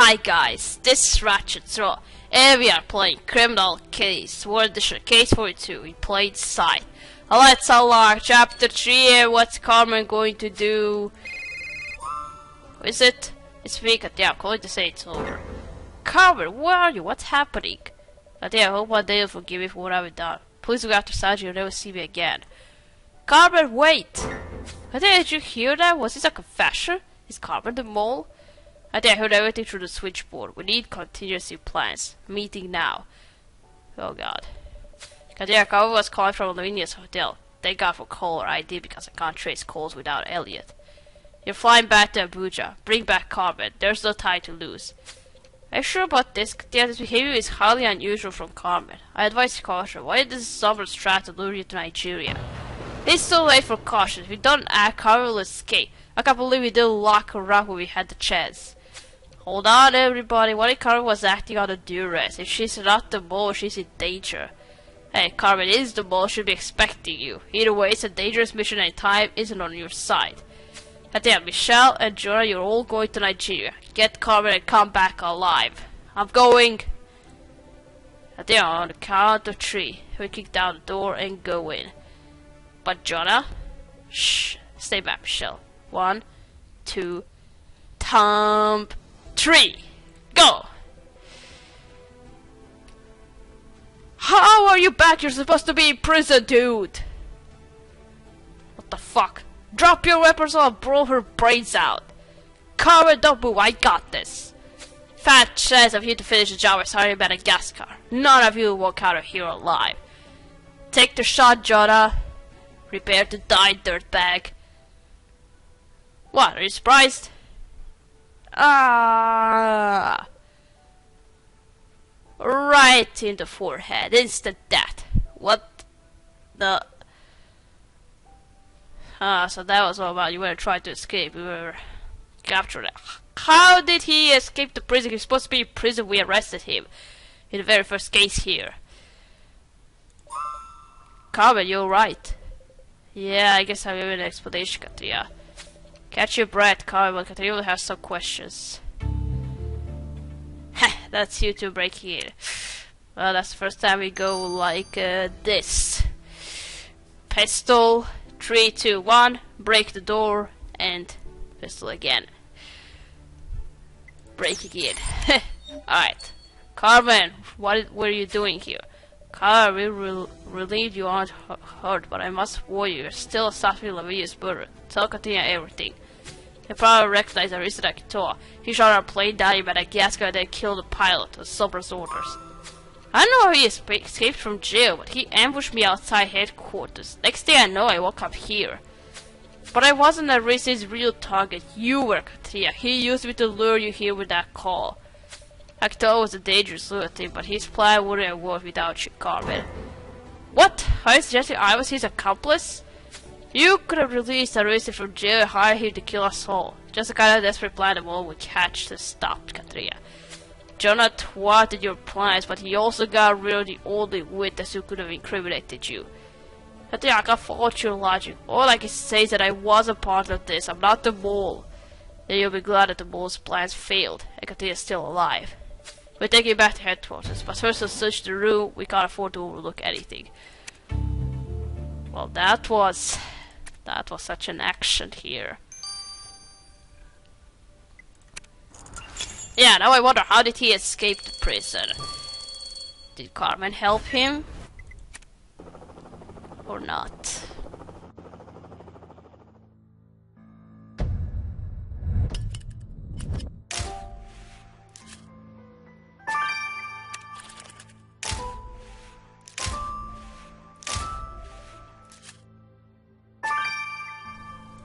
Hi guys, this is Ratchet Throw, and we are playing Criminal Case, World Edition, Case 42, we played Side. Let's unlock Chapter 3, and what's Carmen going to do? Who is it? It's me, yeah, I'm going to say it's over. Carmen, where are you? What's happening? I hope one day you'll forgive me for what I've done. Please go after Sergeant, you'll never see me again. Carmen, wait! Did you hear that? Was this a confession? Is Carmen the mole? I heard everything through the switchboard. We need contingency plans. Meeting now. Oh god. Carmen was calling from Lavinia's hotel. Thank God for caller ID because I can't trace calls without Elliot. You're flying back to Abuja. Bring back Carmen. There's no time to lose. Are you sure about this? This behavior is highly unusual from Carmen. I advise caution. Why did this summer's try to lure you to Nigeria? It's too late for caution. If we don't act, Carmen will escape. I can't believe we didn't lock her up when we had the chance. Hold on, everybody. What if Carmen was acting under duress? If she's not the mole, she's in danger. Hey, Carmen is the mole. Should be expecting you. Either way, it's a dangerous mission and time isn't on your side. Michelle and Jonah, you're all going to Nigeria. Get Carmen and come back alive. I'm going. On the count of 3, we kick down the door and go in. But Jonah, shh, stay back, Michelle. 1, 2, thump. 3, go! How are you back? You're supposed to be in prison, dude! What the fuck? Drop your weapons or I'll blow her brains out! Carmen, don't move, I got this! Fat chance of you to finish the job with Harry Madagascar. None of you will walk out of here alive. Take the shot, Jonah. Prepare to die, dirtbag. What, are you surprised? Ah, right in the forehead, instant death. What the? So that was all about you were trying to escape. We were captured. How did he escape the prison? He was supposed to be in prison. We arrested him in the very first case here. Carmen, you're right. Yeah, I guess I'll give you an explanation, Katia. Catch your breath, Carmen. Katrina will have some questions. Heh, that's you two breaking in. Well, that's the first time we go like this. Pistol, 3, 2, 1, break the door, and pistol again. Breaking in. Alright. Carmen, what were you doing here? Carmen, we relieved you aren't hurt, but I must warn you, you're still assassinating Lavinia's brother. Tell Katina everything. He probably recognized Arisa Kitoa. He shot our plane down in Madagascar and then killed the pilot with Sobra's orders. I don't know how he escaped from jail, but he ambushed me outside headquarters. Next thing I know, I woke up here. But I wasn't Arisa's real target. You were, Katia. He used me to lure you here with that call. Akitoa was a dangerous lunatic, but his plan wouldn't have worked without you, Carmen. What? Are you suggesting I was his accomplice? You could have released Arisa from jail and hired him to kill us all. Just the kind of desperate plan the world would catch to stop Katrina. Jonah thwarted your plans, but he also got rid of the only witness who could have incriminated you. Katrina, I can't fault your logic. All I can say is that I was a part of this. I'm not the mole. Then you'll be glad that the mole's plans failed, and Katrina's still alive. We're taking you back to headquarters, but first we'll search the room. We can't afford to overlook anything. Well, that was such an action here. Yeah, now I wonder, how did he escape the prison? Did Carmen help him? Or not?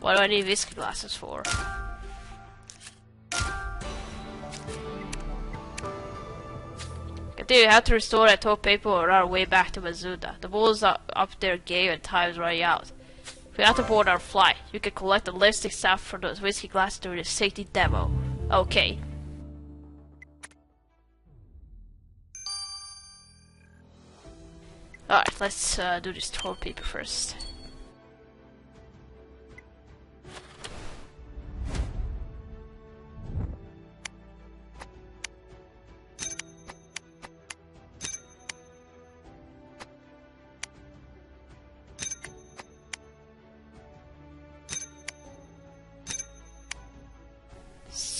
What do I need whiskey glasses for? Continue, we have to restore that toilet paper on our way back to Mazuda. The bulls are up there gay and time is running out. We have to board our flight. You can collect the lipstick stuff from those whiskey glasses during the safety demo. Okay. Alright, let's do this toilet paper first.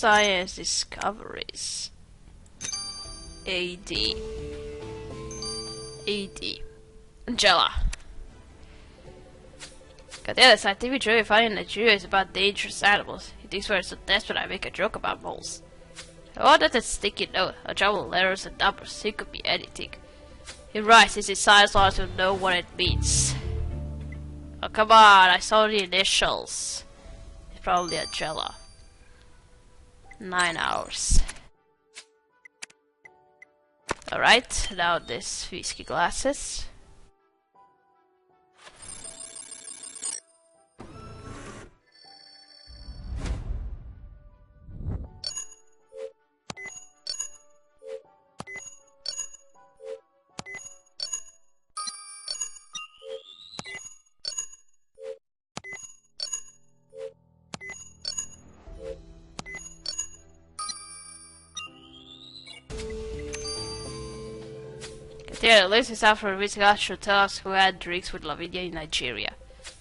science discoveries. AD. Angela. God damn, the scientific jury finding in Nigeria is about dangerous animals. He thinks we're so desperate I make a joke about moles. Oh, that's a sticky note. A jumble of letters and numbers. It could be anything. He writes his science laws to know what it means. Oh, come on, I saw the initials. It's probably Angela. 9 hours. Alright, now this whiskey glasses. Yeah, the list is out for a whiskey glass should tell us who had drinks with Lavinia in Nigeria.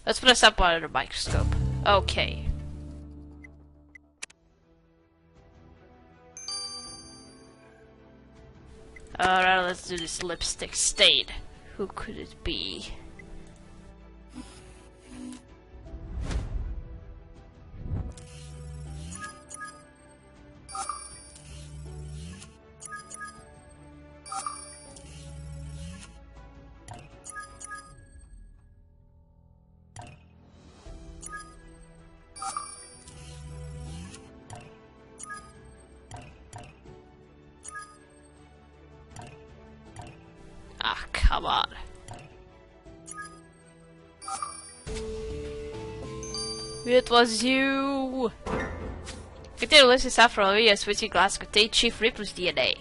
Let's put this up under the microscope. Okay. Alright, let's do this lipstick stain. Who could it be? Ah, come on. It was you! Continue listing out for Lavinia's whiskey glass contained Chief Ripley's DNA.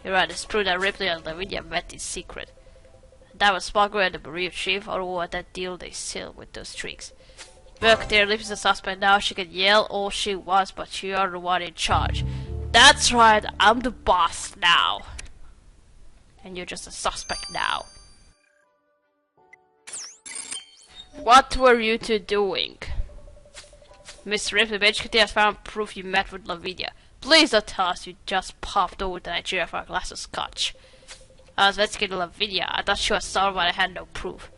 You're right, it's true that Ripley and Lavinia met in secret. That was Smuggler and the bereaved chief, or what that deal they sealed with those tricks. But there lives the suspect now. She can yell all she wants, but you are the one in charge. That's right, I'm the boss now. And you're just a suspect now. What were you two doing? Miss Ripley, Benchkitty has found proof you met with Lavinia. Please don't tell us you just popped over to Nigeria for a glass of scotch. I was investigating Lavinia. I thought she was sorry, but I had no proof.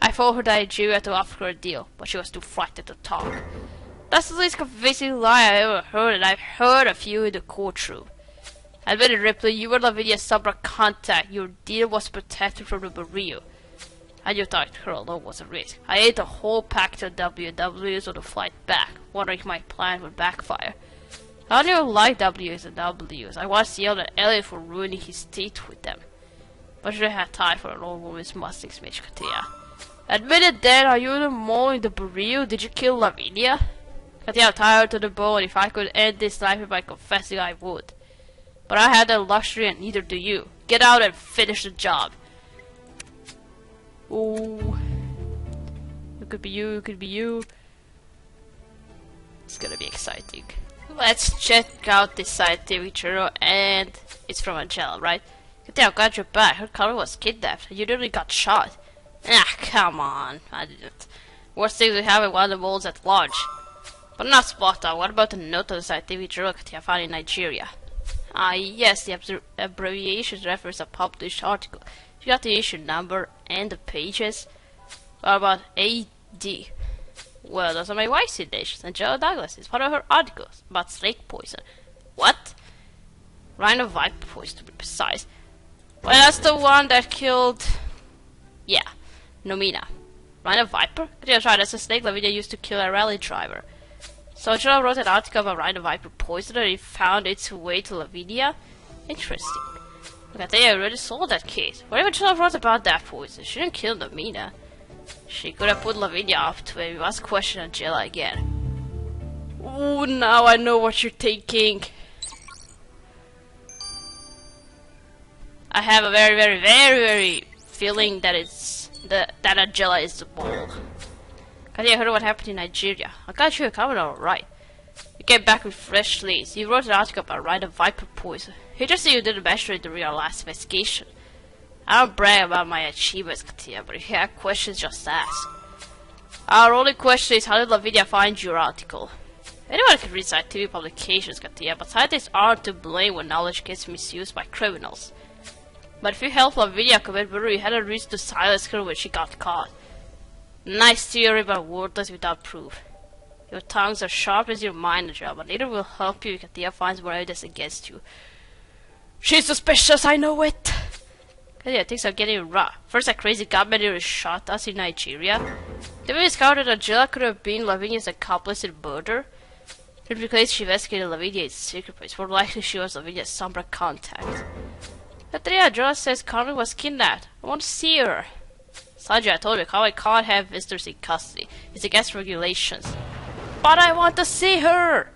I followed her to Nigeria to offer her a deal, but she was too frightened to talk. That's the least convincing lie I ever heard, and I've heard a few in the courtroom. Admit it, Ripley, you were Lavinia's summer contact. Your deal was protected from the Barrio. And you thought her alone was a risk. I ate the whole packet of WWs on the flight back, wondering if my plan would backfire. I don't even like W's and W's. I once yelled at Elliot for ruining his teeth with them. But she didn't have time for an old woman's Mustang's Mitch Katia. Admit it then, are you the mole in the Barrio? Did you kill Lavinia? Katia, I'm tired to the bone. If I could end this life by confessing, I would. But I had that luxury and neither do you. Get out and finish the job. Ooh. It could be you, it could be you. It's gonna be exciting. Let's check out this scientific journal, and it's from Angela, right? Katia, got your back. Her cousin was kidnapped. You literally got shot. Ah, come on. I didn't. Worst thing we have in one of the moles at launch. But not spot on. What about the note of the scientific journal Katia found in Nigeria? Ah, yes, the abbreviation refers a published article. You got the issue number and the pages. What about AD? Well, those are my wife's citations. Angela Douglas is one of her articles about snake poison. What? Rhino viper poison, to be precise. Well, that's the one that killed... Yeah, Nomina. Rhino viper? Yeah, right, that's a snake Lavinia used to kill a rally driver. So Angela wrote an article about rhino viper poison and it found its way to Lavinia? Interesting. Look, I think I already solved that case. Whatever Angela wrote about that poison, she didn't kill Nomina. She could have put Lavinia off to it. We must question Angela again. Ooh, now I know what you're thinking. I have a very feeling that it's that Angela is the mole. I heard what happened in Nigeria. I got you coming alright. You came back with fresh leads. You wrote an article about rhino viper poison. You just said you didn't mention it during our last investigation. I don't brag about my achievements, Katia, but if you have questions, just ask. Our only question is, how did Lavinia find your article? Anyone can read scientific publications, Katia, but scientists aren't to blame when knowledge gets misused by criminals. But if you help Lavinia commit murder, you had a reason to silence her when she got caught. Nice theory, but worthless without proof. Your tongues are sharp as your mind, job, but neither will help you if Katia finds more evidence against you. She's suspicious, I know it! Katia, things are getting rough. First, a crazy gunman who shot us in Nigeria. Then we discovered that Angela could have been Lavinia's accomplice in murder. Then because she investigated Lavinia in secret place, more likely she was Lavinia's Sombra contact. Katia, Angela says Carmen was kidnapped. I want to see her. Sanjay, I told you how I can't have visitors in custody. It's against regulations. But I want to see her!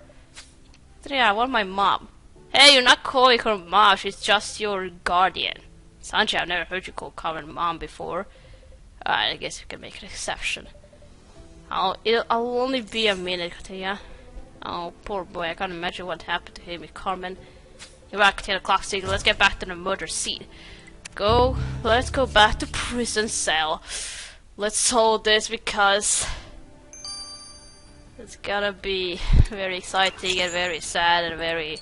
Katia, I want my mom. Hey, you're not calling her mom, she's just your guardian. Sanjay, I've never heard you call Carmen mom before. I guess you can make an exception. I'll only be a minute, Katia. Oh, poor boy, I can't imagine what happened to him with Carmen. You're right, Katia, the clock's ticking. Let's get back to the murder scene. Let's go back to prison cell. Let's solve this because it's gonna be very exciting and very sad and very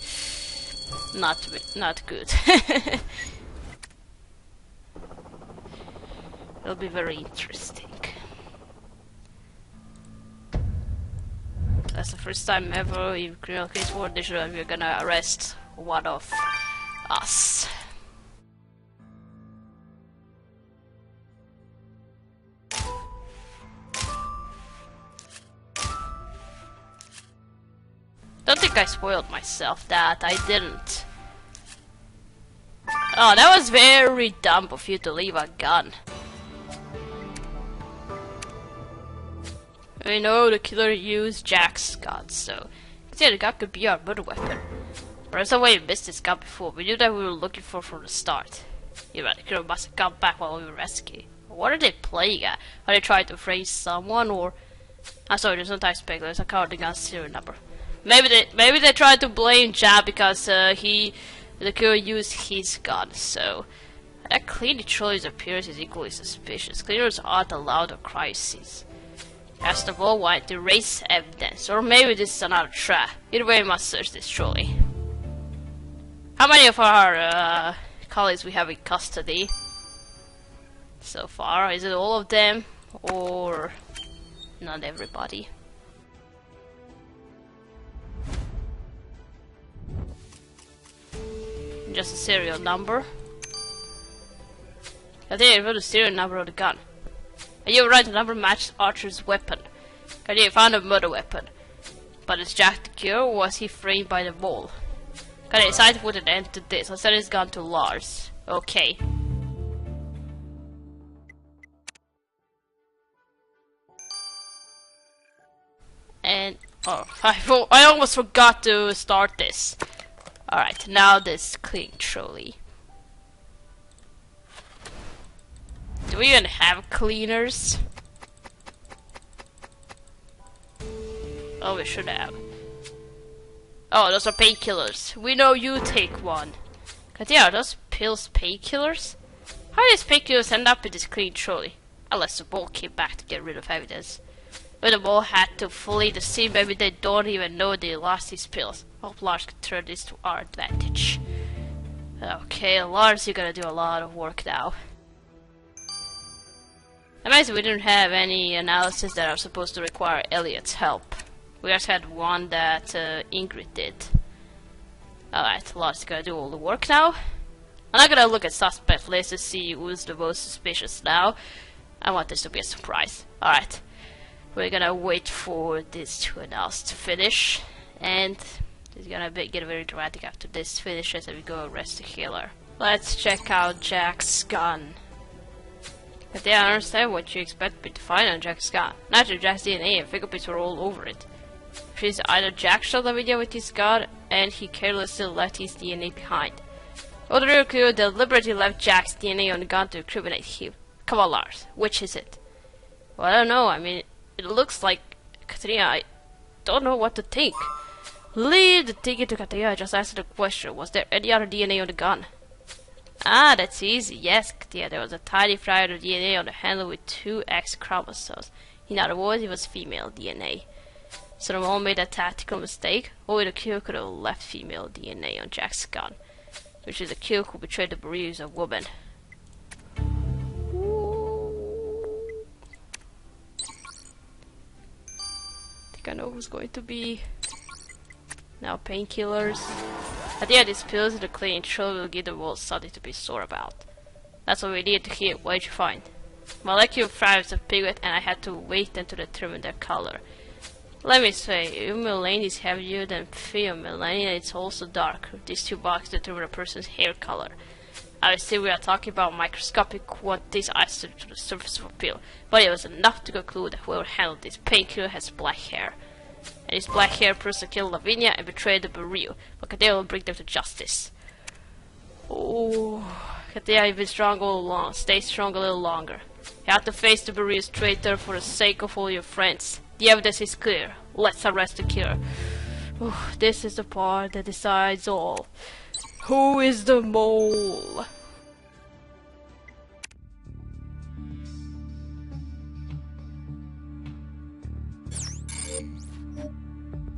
not good. It'll be very interesting. That's the first time ever in criminal case for this that we're gonna arrest one of us. Don't think I spoiled myself that I didn't. Oh, that was very dumb of you to leave a gun. We know the killer used Jack's gun, so yeah, the gun could be our murder weapon. But there's no way we missed this gun before. We knew that we were looking for from the start. Yeah, but the killer must have come back while we were rescuing. What are they playing at? Are they trying to frame someone, or? I'm sorry, there's no time speculation. I covered the gun's serial number. Maybe they tried to blame Jack because the killer used his gun. So that clearly shows appearance is equally suspicious. Cleaners aren't allowed at crises. Cast of all wanted to erase evidence, or maybe this is another trap. Either way, we must search this surely. How many of our colleagues we have in custody so far? Is it all of them, or not everybody? Just a serial number. I think I wrote the serial number of the gun. And you were right, the number matched Archer's weapon. Katia found a murder weapon. But is Jack the killer, or was he framed by the mole? Katia decided to put an end to this. Let's send his gun to Lars. Okay. And oh, I almost forgot to start this. Alright, now this clean trolley. Do we even have cleaners? Oh, we should have. Oh, those are painkillers. We know you take one. Katia, are those pills painkillers? How did these painkillers end up in this clean trolley? Unless the mole came back to get rid of evidence. When the mole had to flee the scene, maybe they don't even know they lost these pills. Hope Lars can turn this to our advantage. Okay, Lars, you're gonna do a lot of work now. Amazing we didn't have any analysis that are supposed to require Elliot's help. We just had one that Ingrid did. Alright, Lars is gonna do all the work now. I'm not gonna look at suspect lists to see who's the most suspicious now. I want this to be a surprise. Alright. We're gonna wait for this to announce to finish, and it's gonna get very dramatic after this finishes and we go arrest the killer. Let's check out Jack's gun. But they don't understand what you expect me to find on Jack's gun. Naturally, Jack's DNA and fingerprints were all over it. She's either Jack shot the video with his gun and he carelessly left his DNA behind, or the real killer deliberately left Jack's DNA on the gun to incriminate him. Come on, Lars, which is it? Well, I don't know. I mean, it looks like Katrina. I don't know what to think. Leave the thinking to Katrina. Just answer the question. Was there any other DNA on the gun? Ah, that's easy. Yes, Katia, there was a tiny fragment of DNA on the handle with 2 X chromosomes. In other words, it was female DNA. So the mole made a tactical mistake. Only the killer could have left female DNA on Jack's gun, which is the killer who betrayed the Bereau as a woman. I think I know who's going to be. Now painkillers. At the end, these pills in the clean show will give the world something to be sore about. That's what we need to hear. What did you find? Molecular fragments of pigment, and I had to weight them to determine their color. Let me say, if melanin is heavier than pheomelanin, it's also darker. These two boxes determine a person's hair color. Obviously, we are talking about microscopic quantities isolated to the surface of a pill, but it was enough to conclude that whoever handled this painkiller has black hair. And this black hair person killed Lavinia and betrayed the Bereau, but Katia will bring them to justice. Oh, Katia, you've been strong all along. Stay strong a little longer. You have to face the Bereau's traitor for the sake of all your friends. The evidence is clear. Let's arrest the killer. Oh, this is the part that decides all. Who is the mole?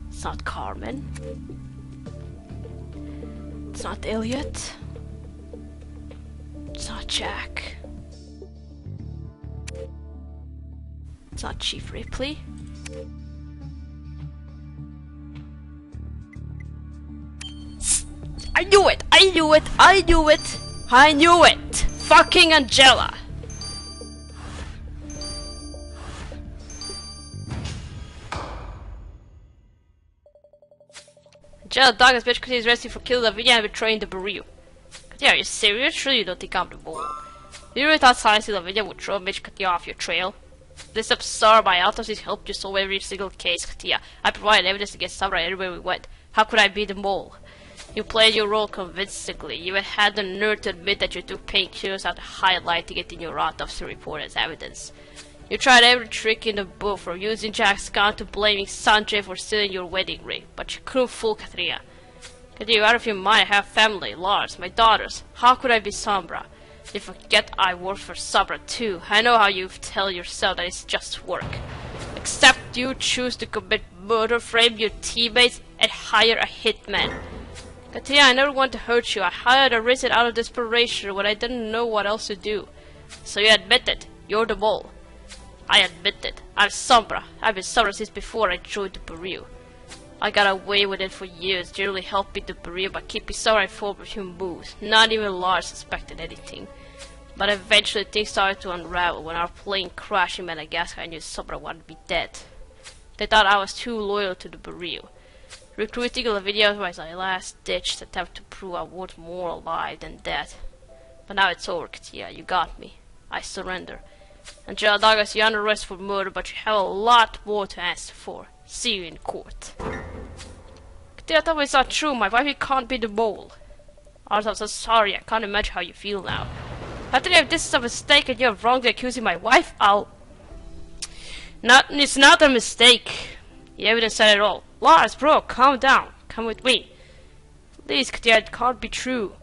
It's not Carmen. It's not Elliot. It's not Jack. It's not Chief Ripley. I knew it! I knew it! I knew it! I knew it! Fucking Angela! Angela Douglas bitch because he's arrested for killing Lavinia and betraying the Bereau. Katia, are you serious? Surely you don't think I'm the mole. You really thought silencing Lavinia would throw Mitch Katia off your trail? This absurd my autopsies helped you solve every single case, Katia. I provided evidence against Sabra everywhere we went. How could I be the mole? You played your role convincingly. You even had the nerve to admit that you took painkillers after highlighting it in your autopsy report as evidence. You tried every trick in the book, from using Jack's gun to blaming Sanjay for stealing your wedding ring, but you couldn't fool Katrina. Katrina, you're out of your mind. I have family, Lars, my daughters. How could I be Sabra? You forget I work for Sabra too. I know how you tell yourself that it's just work. Except you choose to commit murder, frame your teammates, and hire a hitman. Katrina, I never wanted to hurt you. I hired a risk out of desperation when I didn't know what else to do. So you admit it. You're the mole. I admit it. I'm Sombra. I've been Sombra since before I joined the Bereau. I got away with it for years, generally helping the Bereau by keeping Sombra informed of your moves. Not even Lars suspected anything. But eventually things started to unravel. When our plane crashed in Madagascar, I knew Sombra wanted me dead. They thought I was too loyal to the Bereau. Recruiting Lavinia was my last-ditch attempt to prove I was more alive than dead. But now it's over, Katia. You got me. I surrender. Angela Douglas, you're under arrest for murder, but you have a lot more to answer for. See you in court. Katia, that was not true. My wife can't be the mole. I'm so sorry. I can't imagine how you feel now. After if this is a mistake and you're wrongly accusing my wife, it's not a mistake. The evidence said it all. Lars, bro, calm down. Come with me. Please, Katia, it can't be true.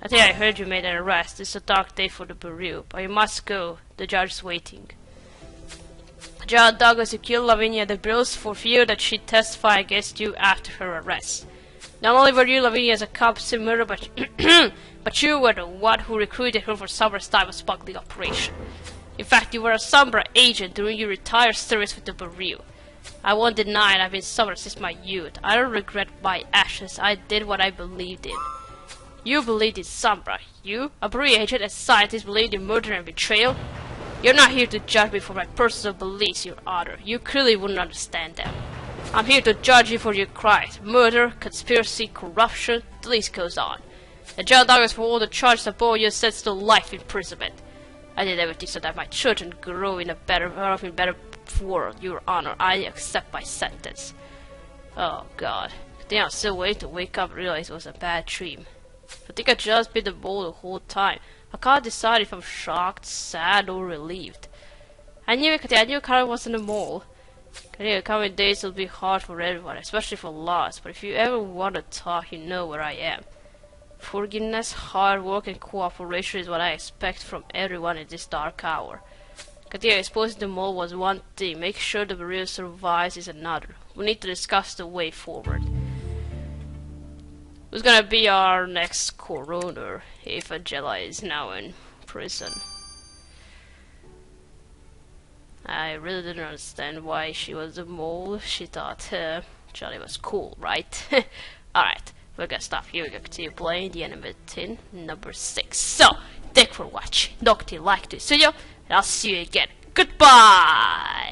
I think I heard you made an arrest. It's a dark day for the Bereau, but you must go. The judge is waiting. John Douglas, you killed Lavinia the Brills for fear that she'd testify against you after her arrest. Not only were you Lavinia's accomplice in murder, but but you were the one who recruited her for Sombra's type of smuggling operation. In fact, you were a Sombra agent during your retired service with the Bereau. I won't deny it. I've been Sombra since my youth. I don't regret my actions. I did what I believed in. You believed in Sombra. You, a Bereau agent and scientist, believed in murder and betrayal? You're not here to judge me for my personal beliefs, Your Honor. You clearly wouldn't understand them. I'm here to judge you for your crimes. Murder, conspiracy, corruption, the list goes on. And John Douglas for all the charges above you sentenced to life imprisonment. I did everything so that my children grow in a better world, Your Honor. I accept my sentence. Oh God. Then I'm still waiting to wake up and realize it was a bad dream. I think I just been the mole the whole time. I can't decide if I'm shocked, sad, or relieved. I knew Karen wasn't a mole. I knew the coming days will be hard for everyone, especially for Lars, but if you ever want to talk, you know where I am. Forgiveness, hard work, and cooperation is what I expect from everyone in this dark hour. Katia, exposing the mole was one thing, make sure the Bereau survives is another. We need to discuss the way forward. Who's gonna be our next coroner if Angela is now in prison? I really didn't understand why she was a mole. She thought Charlie was cool, right? Alright, we're gonna stop here. We're gonna continue playing the animated number 6. So, thanks for watching. Don't forget to like this video, and I'll see you again. Goodbye!